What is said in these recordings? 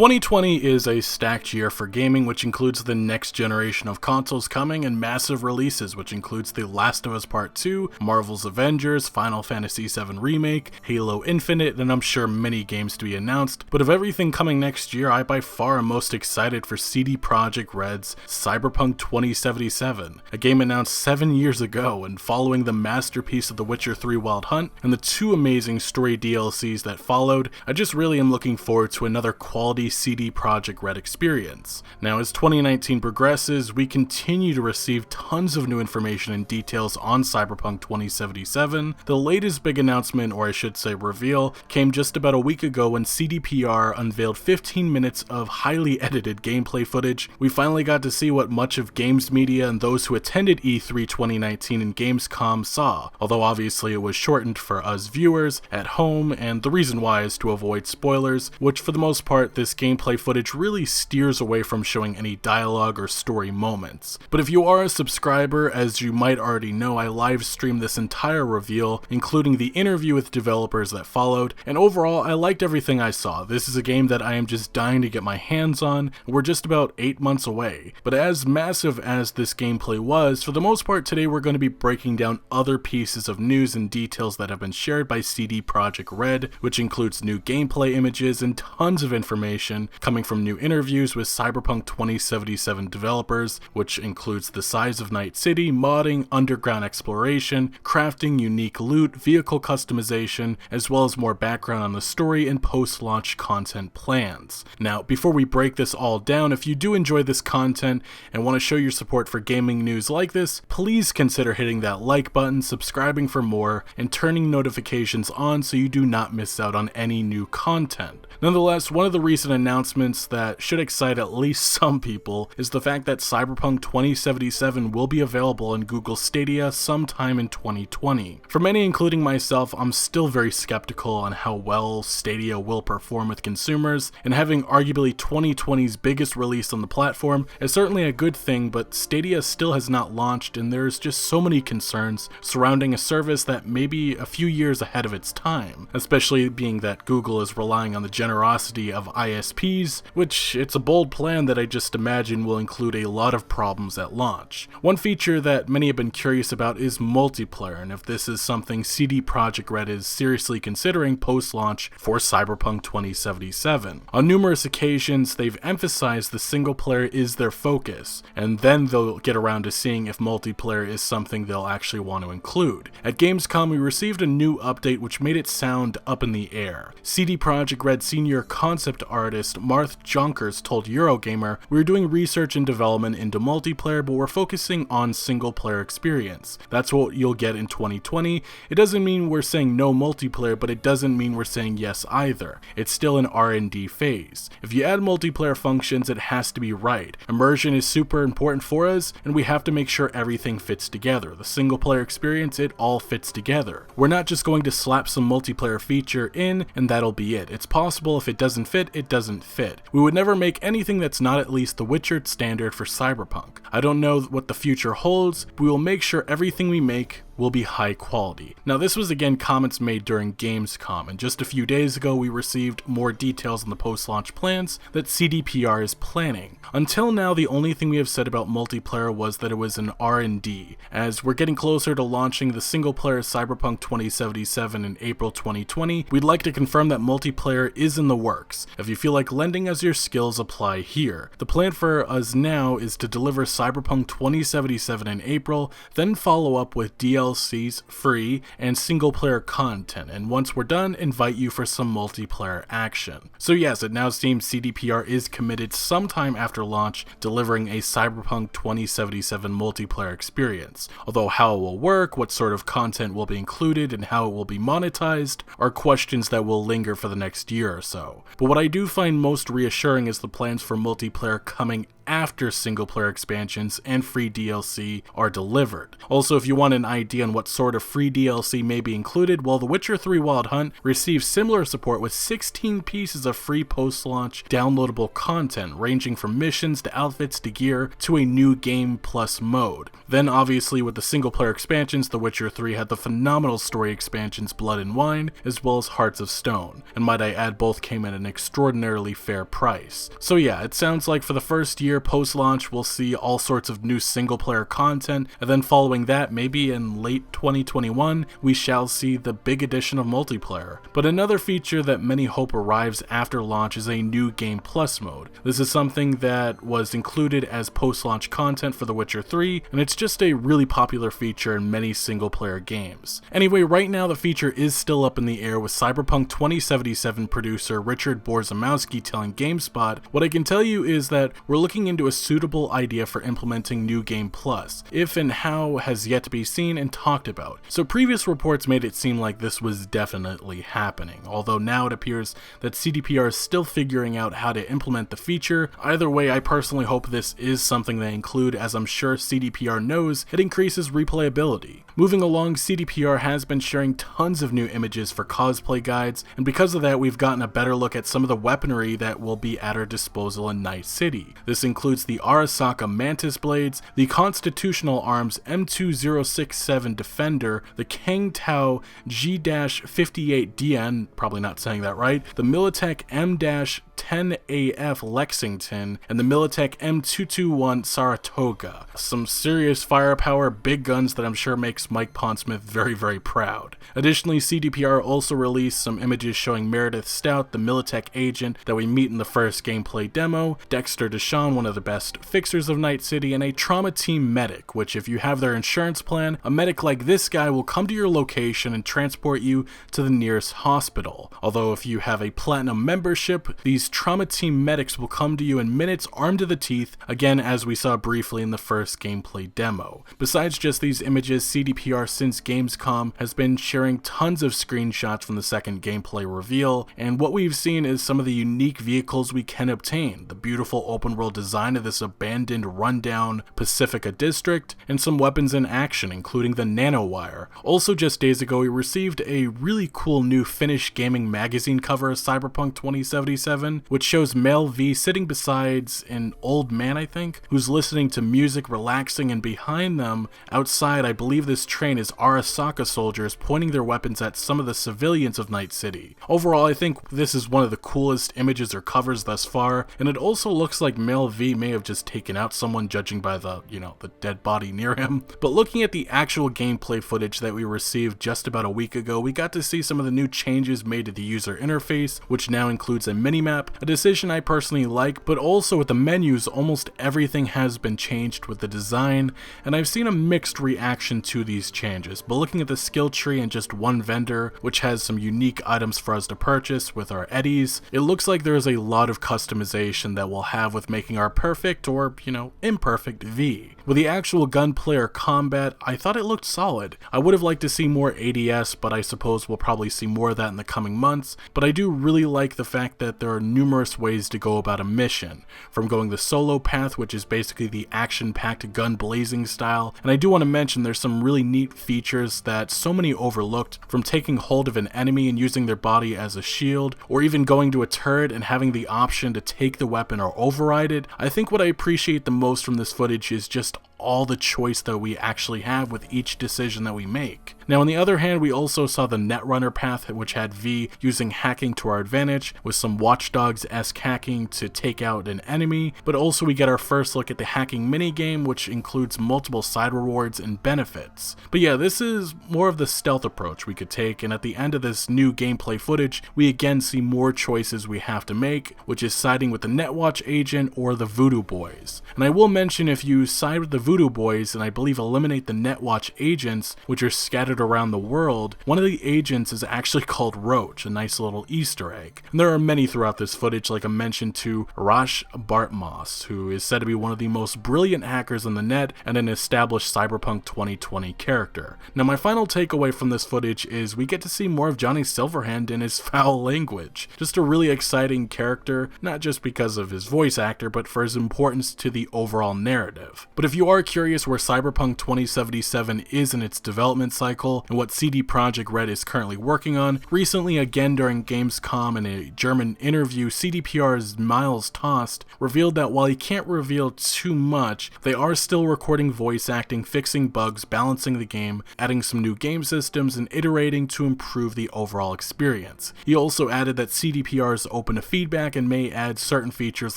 2020 is a stacked year for gaming, which includes the next generation of consoles coming and massive releases, which includes The Last of Us Part 2, Marvel's Avengers, Final Fantasy VII Remake, Halo Infinite, and I'm sure many games to be announced. But of everything coming next year, I by far am most excited for CD Projekt Red's Cyberpunk 2077, a game announced 7 years ago and following the masterpiece of The Witcher 3 Wild Hunt and the two amazing story DLCs that followed. I just really am looking forward to another quality CD Projekt Red experience. Now, as 2019 progresses, we continue to receive tons of new information and details on Cyberpunk 2077. The latest big announcement, or I should say reveal, came just about a week ago when CDPR unveiled 15 minutes of highly edited gameplay footage. We finally got to see what much of games media and those who attended E3 2019 and Gamescom saw, although obviously it was shortened for us viewers at home, and the reason why is to avoid spoilers, which for the most part this gameplay footage really steers away from showing any dialogue or story moments. But if you are a subscriber, as you might already know, I live streamed this entire reveal, including the interview with developers that followed, and overall I liked everything I saw. This is a game that I am just dying to get my hands on, and we're just about 8 months away. But as massive as this gameplay was, for the most part today we're going to be breaking down other pieces of news and details that have been shared by CD Projekt Red, which includes new gameplay images and tons of information coming from new interviews with Cyberpunk 2077 developers, which includes the size of Night City, modding, underground exploration, crafting unique loot, vehicle customization, as well as more background on the story and post-launch content plans. Now, before we break this all down, if you do enjoy this content and want to show your support for gaming news like this, please consider hitting that like button, subscribing for more, and turning notifications on so you do not miss out on any new content. Nonetheless, one of the recent announcements that should excite at least some people is the fact that Cyberpunk 2077 will be available on Google Stadia sometime in 2020. For many, including myself, I'm still very skeptical on how well Stadia will perform with consumers, and having arguably 2020's biggest release on the platform is certainly a good thing, but Stadia still has not launched, and there's just so many concerns surrounding a service that may be a few years ahead of its time, especially being that Google is relying on the generosity of ISPs, which it's a bold plan that I just imagine will include a lot of problems at launch. One feature that many have been curious about is multiplayer, and if this is something CD Projekt Red is seriously considering post-launch for Cyberpunk 2077. On numerous occasions, they've emphasized the single player is their focus, and then they'll get around to seeing if multiplayer is something they'll actually want to include. At Gamescom, we received a new update which made it sound up in the air. CD Projekt Red senior concept artist Marth Jonkers told Eurogamer, "We're doing research and development into multiplayer, but we're focusing on single player experience. That's what you'll get in 2020. It doesn't mean we're saying no multiplayer, but it doesn't mean we're saying yes either. It's still an R&D phase. If you add multiplayer functions, it has to be right. Immersion is super important for us, and we have to make sure everything fits together. The single player experience, it all fits together. We're not just going to slap some multiplayer feature in, and that'll be it. It's possible if it doesn't fit, it doesn't fit. We would never make anything that's not at least the Witcher standard for Cyberpunk. I don't know what the future holds, but we will make sure everything we make will be high quality." Now, this was again comments made during Gamescom, and just a few days ago we received more details on the post-launch plans that CDPR is planning. Until now, the only thing we have said about multiplayer was that it was an R&D. As we're getting closer to launching the single-player Cyberpunk 2077 in April 2020, we'd like to confirm that multiplayer is in the works. If you feel like lending us your skills, apply here. The plan for us now is to deliver Cyberpunk 2077 in April, then follow up with DLCs, free, and single-player content, and once we're done, invite you for some multiplayer action. So yes, it now seems CDPR is committed sometime after launch, delivering a Cyberpunk 2077 multiplayer experience. Although how it will work, what sort of content will be included, and how it will be monetized are questions that will linger for the next year or so. But what I do find most reassuring is the plans for multiplayer coming after single player expansions and free DLC are delivered. Also, if you want an idea on what sort of free DLC may be included, well, The Witcher 3 Wild Hunt received similar support with 16 pieces of free post-launch downloadable content, ranging from missions to outfits to gear to a new game plus mode. Then obviously with the single player expansions, The Witcher 3 had the phenomenal story expansions Blood and Wine, as well as Hearts of Stone, and might I add, both came at an extraordinarily fair price. So yeah, it sounds like for the first year post-launch we'll see all sorts of new single player content, and then following that, maybe in late 2021, we shall see the big addition of multiplayer. But another feature that many hope arrives after launch is a new Game Plus mode. This is something that was included as post-launch content for The Witcher 3, and it's just a really popular feature in many single player games. Anyway, right now the feature is still up in the air, with Cyberpunk 2077 producer Richard Borzamowski telling GameSpot, "What I can tell you is that we're looking into a suitable idea for implementing New Game Plus. If and how has yet to be seen and talked about." So previous reports made it seem like this was definitely happening, although now it appears that CDPR is still figuring out how to implement the feature. Either way, I personally hope this is something they include, as I'm sure CDPR knows it increases replayability. Moving along, CDPR has been sharing tons of new images for cosplay guides, and because of that we've gotten a better look at some of the weaponry that will be at our disposal in Night City. This includes the Arasaka Mantis Blades, the Constitutional Arms M2067 Defender, the Kang Tao G-58DN, probably not saying that right, the Militech M-10AF Lexington, and the Militech M221 Saratoga. Some serious firepower, big guns that I'm sure makes Mike Pondsmith very proud. Additionally, CDPR also released some images showing Meredith Stout, the Militech agent that we meet in the first gameplay demo, Dexter Deshawn, one of the best fixers of Night City, and a trauma team medic, which if you have their insurance plan, a medic like this guy will come to your location and transport you to the nearest hospital. Although if you have a platinum membership, these trauma team medics will come to you in minutes armed to the teeth, again as we saw briefly in the first gameplay demo. Besides just these images, CDPR since Gamescom has been sharing tons of screenshots from the second gameplay reveal, and what we've seen is some of the unique vehicles we can obtain, the beautiful open world design of this abandoned rundown Pacifica district, and some weapons in action including the nanowire. Also just days ago we received a really cool new Finnish gaming magazine cover of Cyberpunk 2077, which shows Mel V sitting beside an old man, I think, who's listening to music, relaxing, and behind them, outside, I believe this train is Arasaka soldiers pointing their weapons at some of the civilians of Night City. Overall, I think this is one of the coolest images or covers thus far, and it also looks like Mel V may have just taken out someone, judging by the, the dead body near him. But looking at the actual gameplay footage that we received just about a week ago, we got to see some of the new changes made to the user interface, which now includes a minimap, a decision I personally like, but also with the menus, almost everything has been changed with the design, and I've seen a mixed reaction to these changes. But looking at the skill tree and just one vendor, which has some unique items for us to purchase with our eddies, it looks like there is a lot of customization that we'll have with making our perfect or, imperfect V. With the actual gunplay or combat, I thought it looked solid. I would have liked to see more ADS, but I suppose we'll probably see more of that in the coming months, but I do really like the fact that there are numerous ways to go about a mission, from going the solo path, which is basically the action-packed gun blazing style, and I do want to mention there's some really neat features that so many overlooked, from taking hold of an enemy and using their body as a shield, or even going to a turret and having the option to take the weapon or override it. I think what I appreciate the most from this footage is just all the choice that we actually have with each decision that we make. Now on the other hand, we also saw the Netrunner path, which had V using hacking to our advantage, with some Watch Dogs-esque hacking to take out an enemy, but also we get our first look at the hacking minigame, which includes multiple side rewards and benefits. But yeah, this is more of the stealth approach we could take, and at the end of this new gameplay footage, we again see more choices we have to make, which is siding with the Netwatch agent or the Voodoo Boys. And I will mention, if you side with the voodoo boys and I believe eliminate the Netwatch agents, which are scattered around the world, one of the agents is actually called Roach, a nice little Easter egg. And there are many throughout this footage, like I mentioned to Rash Bartmoss, who is said to be one of the most brilliant hackers on the net and an established Cyberpunk 2020 character. Now my final takeaway from this footage is we get to see more of Johnny Silverhand in his foul language. Just a really exciting character, not just because of his voice actor, but for his importance to the overall narrative. But if you are curious where Cyberpunk 2077 is in its development cycle and what CD Projekt Red is currently working on, recently again during Gamescom in a German interview, CDPR's Miles Tost revealed that while he can't reveal too much, they are still recording voice acting, fixing bugs, balancing the game, adding some new game systems, and iterating to improve the overall experience. He also added that CDPR is open to feedback and may add certain features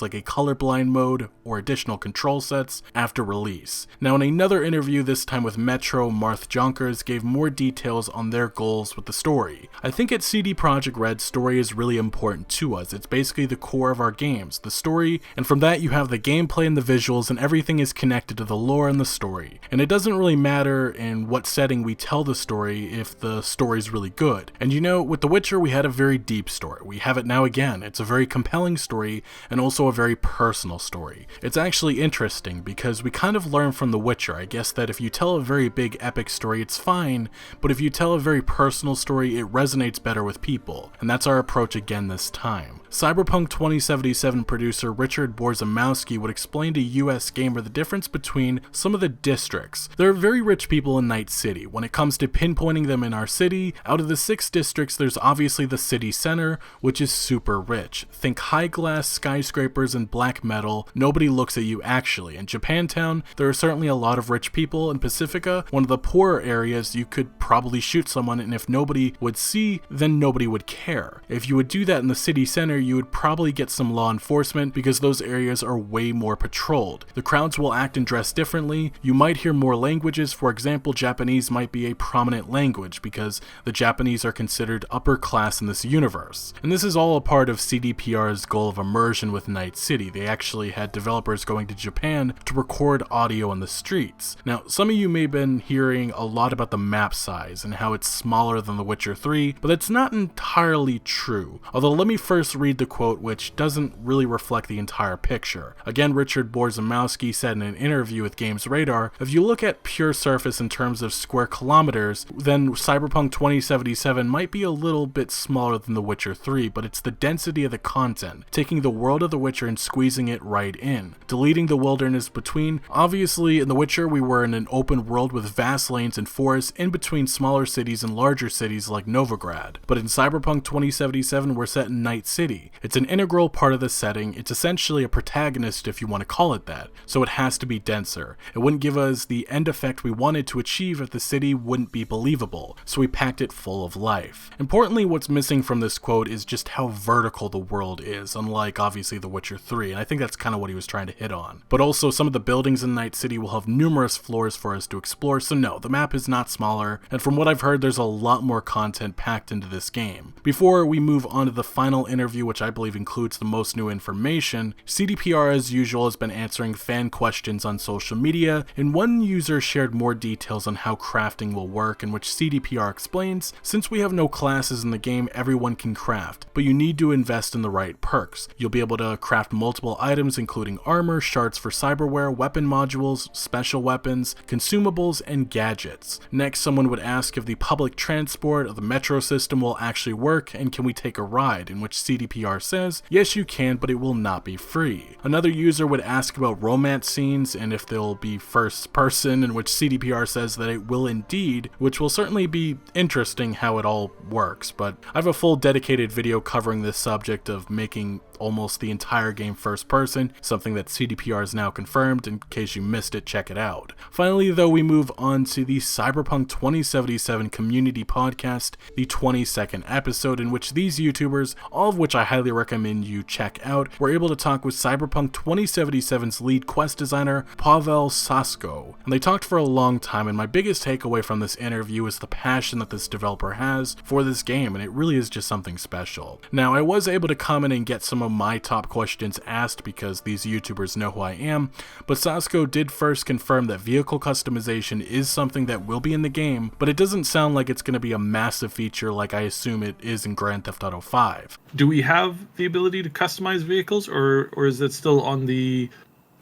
like a colorblind mode or additional control sets after release. Now in another interview, this time with Metro, Marth Jonkers gave more details on their goals with the story. I think at CD Projekt Red, story is really important to us. It's basically the core of our games, the story, and from that you have the gameplay and the visuals, and everything is connected to the lore and the story. And it doesn't really matter in what setting we tell the story if the story's really good. And you know, with The Witcher we had a very deep story. We have it now again. It's a very compelling story and also a very personal story. It's actually interesting because we kind of learn from The Witcher, I guess, that if you tell a very big epic story it's fine, but if you tell a very personal story it resonates better with people. And that's our approach again this time. Cyberpunk 2077 producer Richard Borzamowski would explain to US Gamer the difference between some of the districts. There are very rich people in Night City. When it comes to pinpointing them in our city, out of the 6 districts there's obviously the city center, which is super rich. Think high glass, skyscrapers, and black metal. Nobody looks at you actually. In Japantown, there are certainly a lot of rich people. In Pacifica, one of the poorer areas, you could probably shoot someone, and if nobody would see, then nobody would care. If you would do that in the city center, you would probably get some law enforcement because those areas are way more patrolled. The crowds will act and dress differently. You might hear more languages. For example, Japanese might be a prominent language because the Japanese are considered upper class in this universe. And this is all a part of CDPR's goal of immersion with Night City. They actually had developers going to Japan to record audio on the streets. Now, some of you may have been hearing a lot about the map size and how it's smaller than The Witcher 3, but that's not entirely true. Although let me first read the quote, which doesn't really reflect the entire picture. Again, Richard Borzamowski said in an interview with Games Radar, if you look at pure surface in terms of square kilometers, then Cyberpunk 2077 might be a little bit smaller than The Witcher 3, but it's the density of the content, taking the world of The Witcher and squeezing it right in, deleting the wilderness between. Obviously, in The Witcher, we were in an open world with vast lanes and forests in between smaller cities and larger cities like Novigrad. But in Cyberpunk 2077, we're set in Night City. It's an integral part of the setting. It's essentially a protagonist, if you want to call it that, so it has to be denser. It wouldn't give us the end effect we wanted to achieve if the city wouldn't be believable, so we packed it full of life. Importantly, what's missing from this quote is just how vertical the world is, unlike obviously The Witcher 3, and I think that's kind of what he was trying to hit on. But also, some of the buildings in Night City will have numerous floors for us to explore, so no, the map is not smaller, and from what I've heard, there's a lot more content packed into this game. Before we move on to the final interview, which I believe includes the most new information, CDPR as usual has been answering fan questions on social media, and one user shared more details on how crafting will work, in which CDPR explains, since we have no classes in the game, everyone can craft, but you need to invest in the right perks. You'll be able to craft multiple items including armor, shards for cyberware, weapon modules, special weapons, consumables, and gadgets. Next, someone would ask if the public transport of the metro system will actually work, and can we take a ride, in which CDPR says, yes you can, but it will not be free. Another user would ask about romance scenes and if they'll be first person, in which CDPR says that it will indeed, which will certainly be interesting how it all works, but I have a full dedicated video covering this subject of making almost the entire game first person, something that CDPR has now confirmed. In case you missed it, check it out. Finally though, we move on to the Cyberpunk 2077 community podcast, the 22nd episode, in which these YouTubers, all of which I highly recommend you check out, were able to talk with Cyberpunk 2077's lead quest designer, Pavel Sasko. And they talked for a long time, and my biggest takeaway from this interview is the passion that this developer has for this game, and it really is just something special. Now, I was able to come in and get some of my top questions asked because these YouTubers know who I am, but Sasko did first confirm that vehicle customization is something that will be in the game, but it doesn't sound like it's going to be a massive feature like I assume it is in Grand Theft Auto 5. Do we have the ability to customize vehicles, or is it still on the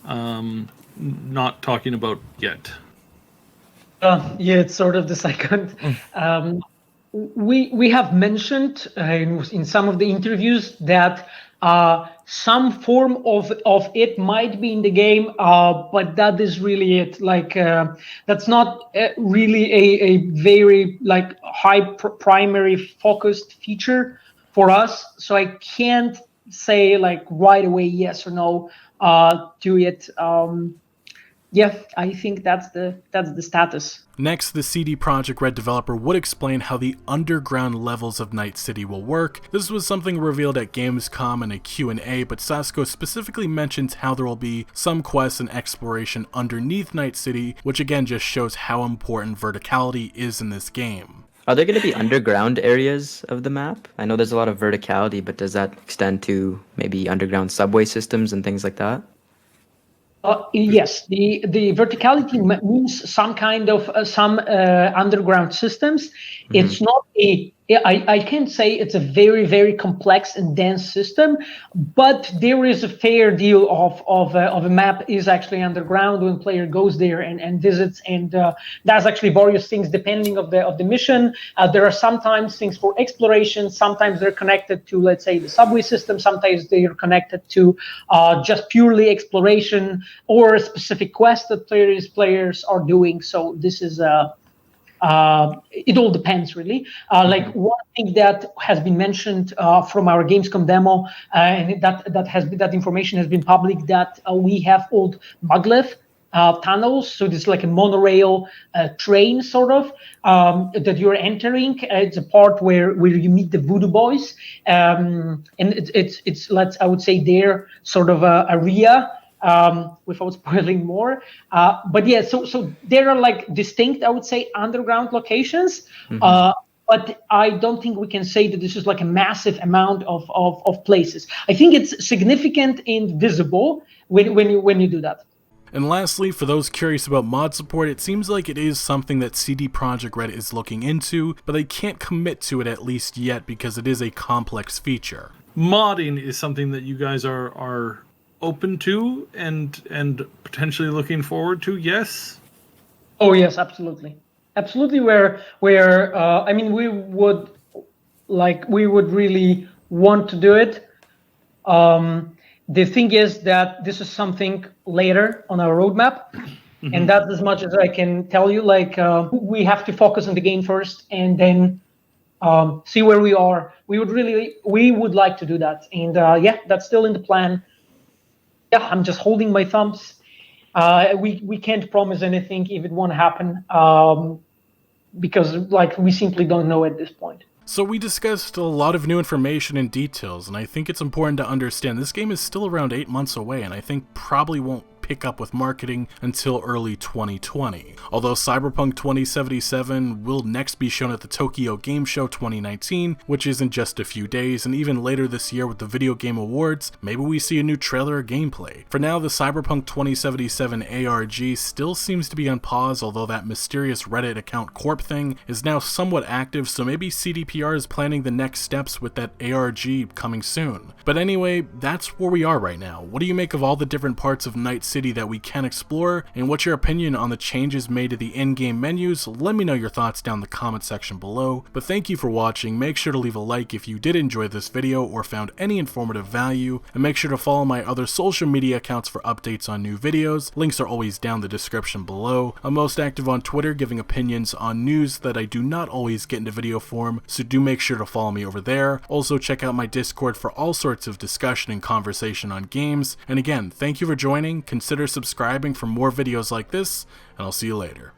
not talking about yet? Yeah, it's sort of the second. We have mentioned in some of the interviews that some form of it might be in the game, but that is really it. Like that's not really a very like primary focused feature for us. So I can't say like right away yes or no to it. Yeah, I think that's the status. Next, the CD Projekt Red developer would explain how the underground levels of Night City will work. This was something revealed at Gamescom in a Q&A, but Sasko specifically mentions how there will be some quests and exploration underneath Night City, which again just shows how important verticality is in this game. Are there going to be underground areas of the map? I know there's a lot of verticality, but does that extend to maybe underground subway systems and things like that? Yes, the verticality means some kind of some underground systems. Mm-hmm. It's not I can't say it's a very, very complex and dense system, but there is a fair deal of a map is actually underground when player goes there and visits, and there's actually various things depending of the mission. There are sometimes things for exploration, sometimes they're connected to, let's say, the subway system, sometimes they are connected to just purely exploration or a specific quest that players are doing. So this is it all depends, really. Like one thing that has been mentioned from our Gamescom demo, and that information has been public, that we have old maglev tunnels. So this is like a monorail train, sort of, that you're entering. It's a part where you meet the Voodoo Boys, and it's I would say their sort of area. Without spoiling more, but yeah, so there are like distinct, I would say, underground locations, but I don't think we can say that this is like a massive amount of places. I think it's significant and visible when you do that. And lastly, for those curious about mod support, it seems like it is something that CD Projekt Red is looking into, but they can't commit to it at least yet because it is a complex feature. Modding is something that you guys are open to and potentially looking forward to, yes? Oh yes, absolutely. Where I mean, we would really want to do it. The thing is that this is something later on our roadmap, and that's as much as I can tell you. Like we have to focus on the game first, and then see where we are. We would like to do that, and yeah, that's still in the plan. Yeah, I'm just holding my thumbs. We can't promise anything if it won't happen, because like we simply don't know at this point. So we discussed a lot of new information and details, and I think it's important to understand this game is still around 8 months away, and I think probably won't pick up with marketing until early 2020. Although Cyberpunk 2077 will next be shown at the Tokyo Game Show 2019, which is in just a few days, and even later this year with the Video Game Awards, maybe we see a new trailer or gameplay. For now, the Cyberpunk 2077 ARG still seems to be on pause, although that mysterious Reddit account Corp thing is now somewhat active, so maybe CDPR is planning the next steps with that ARG coming soon. But anyway, that's where we are right now. What do you make of all the different parts of Night City that we can explore, and what's your opinion on the changes made to the in-game menus? Let me know your thoughts down in the comment section below. But thank you for watching. Make sure to leave a like if you did enjoy this video or found any informative value, and make sure to follow my other social media accounts for updates on new videos. Links are always down in the description below. I'm most active on Twitter, giving opinions on news that I do not always get into video form, so do make sure to follow me over there. Also check out my Discord for all sorts of discussion and conversation on games. And again, thank you for joining. Consider subscribing for more videos like this, and I'll see you later.